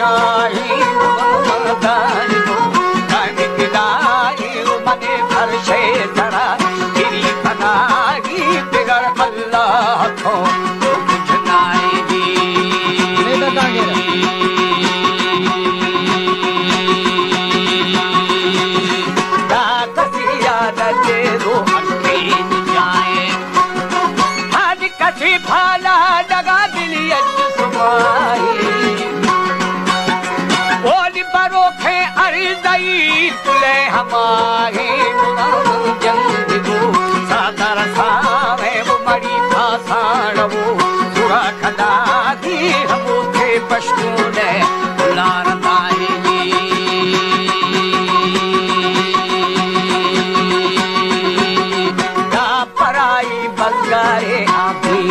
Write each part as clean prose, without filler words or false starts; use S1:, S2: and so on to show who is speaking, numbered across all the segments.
S1: शाही मदारी कामिकदारी मने फरशे जरा गिरी बनागी बिगड़ अल्लाह को कुछ नाएगी भाला डगा दिलियत सुमाई ओली बरोखे अर्ज़ई तुले हमारे जंगो सादर सावे वो मड़ी भाषण वो सुरा खदा दी हमो के पश्तूने लारदाएगी का पराई बंगारे आभी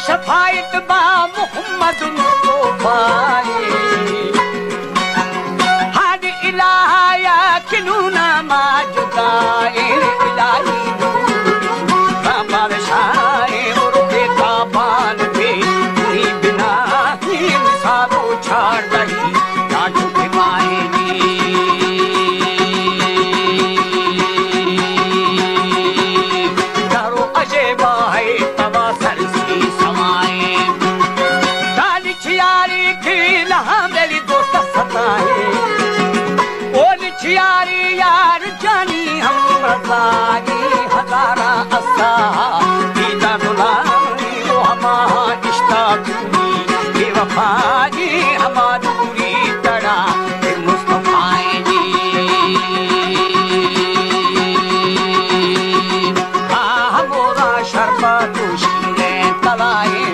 S1: शफायत बा मोहम्मद मुस्तफाए हद इलाहा किनूना माजुदाए इलाही बादशाहे और बेताबान पे पूरी बिना ही सारो छाड़ दही काटू माएगी दारो अजय बाहे तवा सरसी मेरी दोस्त सताए ओल छियारी यार जानी हम रजाई हजारा असा दीदा दुलानी वो हमारा इश्ता दूरी बेवफाई हमारी दूरी तड़ा मुस्तफाए जी हमारा शर्मा दोषी तलाए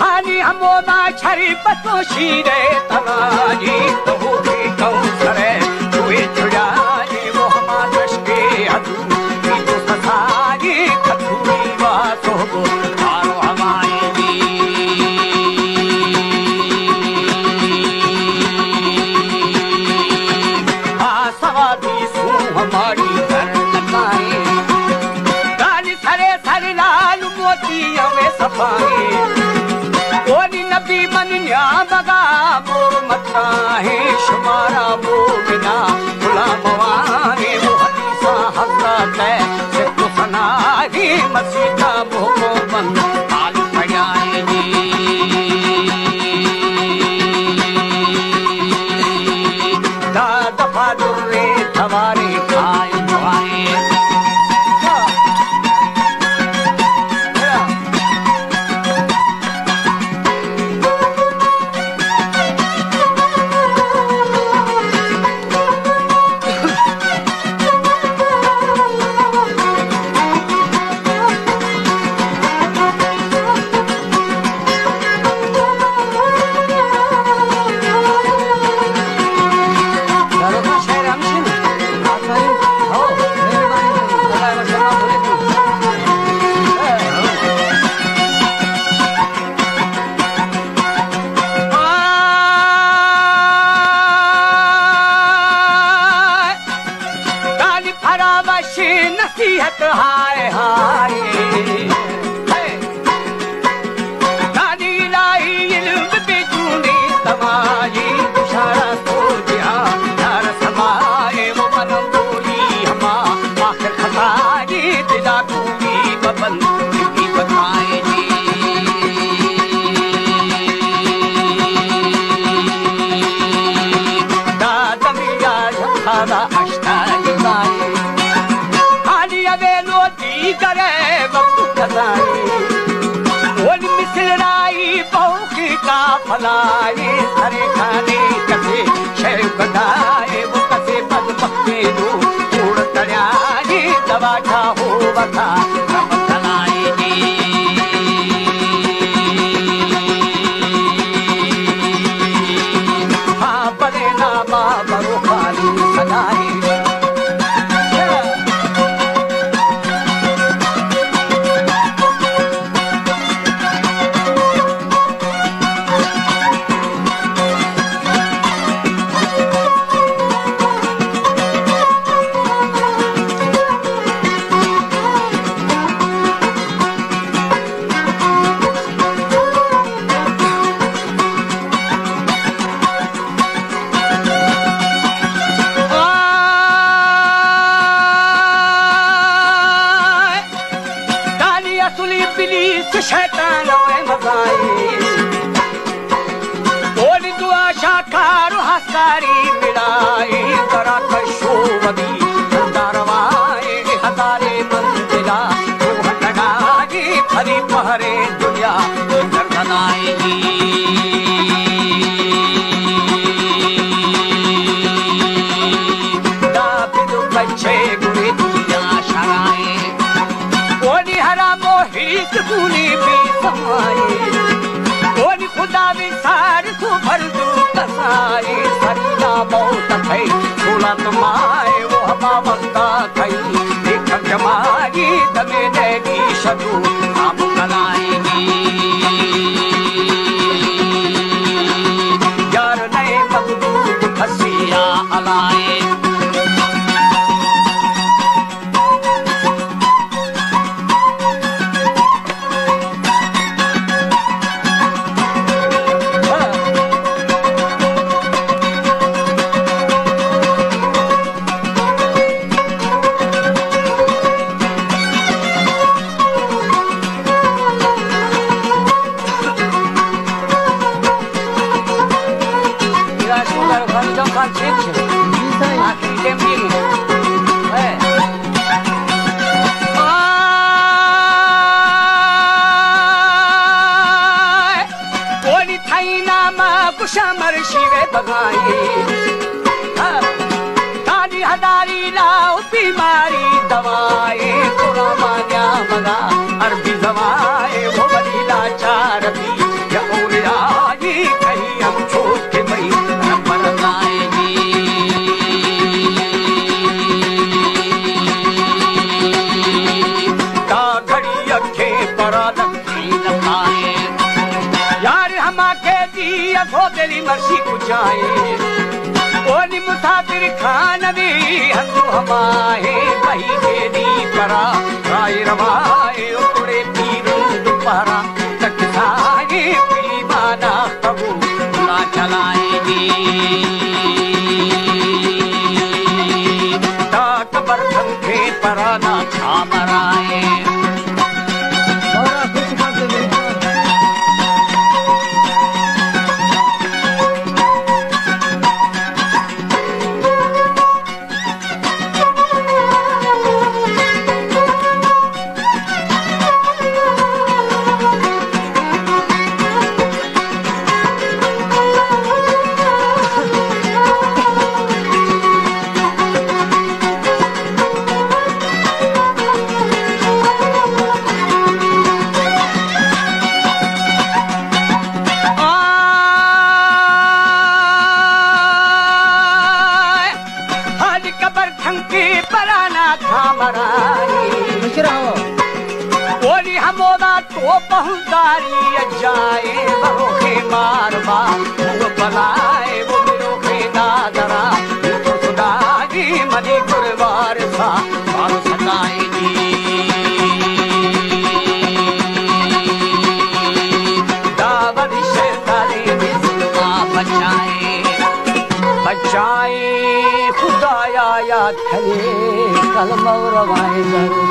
S1: हानी हमोदा छरी पतोशी रे तनाजी तो के कौसरे तुए छुड़ाए वो हमारा के अदू तो ससाजी खतुरी वासो को आरो हमाएगी सवादी सू हमारी घर लगाए गाली सरे सर लाल मोती हमें सफाए ओली नबी मन न्या बगा मोर मता है शुमारा वो बिना खुला मवाने वो हदीसा हजरत है सिद्ध सना ही मसीदा भोको बंद आलू पयाएगी दा दफा दुर्रे थवारे खाए दुआए बबन भी बताए जी दादा मिया खादा अष्टाई गाए खाली अबे लोटी करे वक्त खजाए ओन मिसराई बहुकी का फलाई सरे खाने कसे शय बताए वो कसे पद पक्के दो उड़ तड़ाई दवा खा हो बता रब तलाए जी हाँ बने ना बाबरो खाली सदाए शैतान मगाए और दुआ शाखार हसारी मिलाए करा कशो वदी दरवाए हजारे मंजिला लगाए हरी पहरे दुनिया दर्दनाएगी दाबिदु बच्चे गुरे दुनिया शराए ओनी हरा मोही सुकूनी भी समाए ओनी खुदा विसार तू भरदू कसाए सरीना बहुत थई छोला तुम्हारे वो हवा वक्ता थई देख जमाई तमे देगी शदू आप कलाएगी यार नए मकदूद खसिया अलाए शामर शिवे भगाए तारी हदारी लाओ बीमारी दवाए थोड़ा मान्या मगा अरबी दवाए वो बड़ी लाचार भी या उड़ाई कहीं हम छोट के मई पर गाएगी ता घड़ी अखे पर लखी लगाए यार हमाके हो तेरी मर्जी कुचाए ओनी मुसाफिर खान भी हंसू हमाए कहीं तेरी परा राय रवाए उड़े तीर दोपहरा तक साए पीली माना कबू ना चलाएगी ताक बर्तन के परा ना छामराए तो पहुंचारी जाए बरोखे मारवा वो पलाए वो बिरोखे नादरा तो खुदागी मनी गुरवार सा मारो सताएगी दावत शैतानी बिस्मा बचाए बचाए खुदाया याद करे कलम रवाए